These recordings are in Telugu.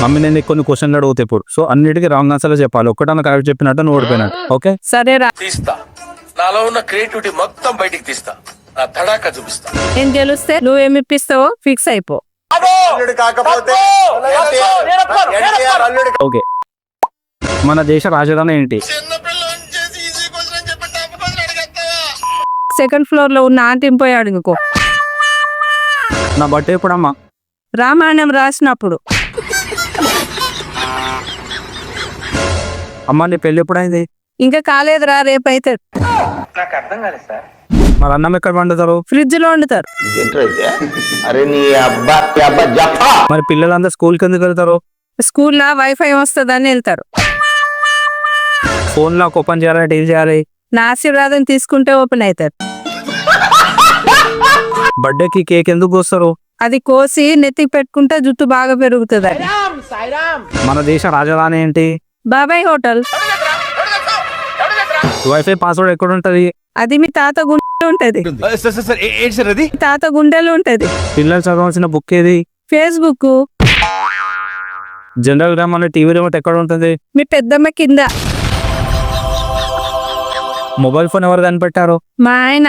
మమ్మీ నేను నీకు కొన్ని క్వశ్చన్లు అడుగుతా ఇప్పుడు, సో అన్నిటికీ రాంగ్ ఆన్సర్ చెప్పాలి. ఒక్కటన్నా కరెక్ట్ చెప్పినట్టు నువ్వు ఓడిపోయినట్టు. ఓకే సరేరా, తీస్తా, నాలో ఉన్న క్రియేటివిటీ మొత్తం బయటికి తీస్తా, నా తడాకా చూపిస్తా. నేను గెలిస్తే నువ్వేమి ఇప్పిస్తావో ఫిక్స్ అయిపో. ఓకే, మన దేశ రాజధాని ఏంటి? సెకండ్ ఫ్లోర్ లో ఉన్న ఆంటీని పోయి అడుగుకో. నా బర్త్డే ఎప్పుడమ్మా? రామాయణం రాసినప్పుడు. అమ్మ నీ పెళ్ళి ఎప్పుడైంది? ఇంకా కాలేదురా, రేపైతే. మరి అన్నం ఎక్కడ వండుతారు? ఫ్రిడ్జ్ లో వండుతారు. మరి పిల్లలందరూ స్కూల్కి ఎందుకు వెళ్తారు? స్కూల్లో వైఫై వస్తుందని వెళ్తారు. ఫోన్ లాక్ ఓపెన్ చేయాలంటే ఏం చేయాలి? నా ఆశీర్వాదం తీసుకుంటే ఓపెన్ అవుతారు. బర్త్డేకి కేక్ ఎందుకు కోస్తారు? అది కోసి నెత్తికి పెట్టుకుంటే జుట్టు బాగా పెరుగుతుంది. మన దేశ రాజధాని ఏంటి? బాబాయ్ హోటల్. వైఫై పాస్వర్డ్ ఎక్కడ ఉంటది? అది మీ తాత గుండె ఉంటది. తాత గుండెలు ఉంటది. పిల్లలు చదవాల్సిన బుక్ ఏది? ఫేస్బుక్. జనరల్ గా మన టీవీ రిమోట్ ఎక్కడ ఉంటుంది? మీ పెద్దమ్మ కింద. మొబైల్ ఫోన్ ఎవరు కనిపెట్టారు? మా ఆయన.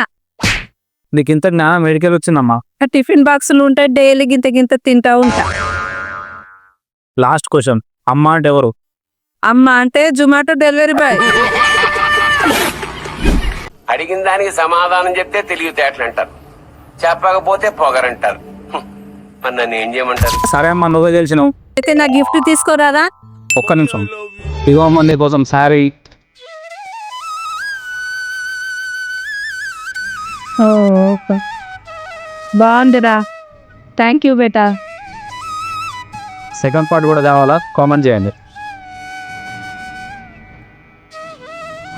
నీకు ఇంత జ్ఞానం మెడికల్ వచ్చిందమ్మా. టిఫిన్ బాక్సులు ఉంటాయి, డైలీ గింత గింత తింటా ఉంటా. లాస్ట్ క్వశ్చన్, అమ్మ అంటే ఎవరు? అమ్మ అంటే జొమాటో డెలివరీ బాయ్. అడిగిన దానికి సమాధానం చెప్తే తెలివితేటలు అంటారు, చెప్పకపోతే పొగరంటారు. మరి నన్ను ఏం చేయమంటారు? సరే అమ్మా, నువ్వే తెలిసినావు. అయితే నా గిఫ్ట్ తీసుకోరాదా? ఒక్క నిమిషం. ఇగో అమ్మ నీ కోసం శారీ. బాగుందిరా, thank you beta. Second part కూడా తేవాలా? కామెంట్ చేయండి.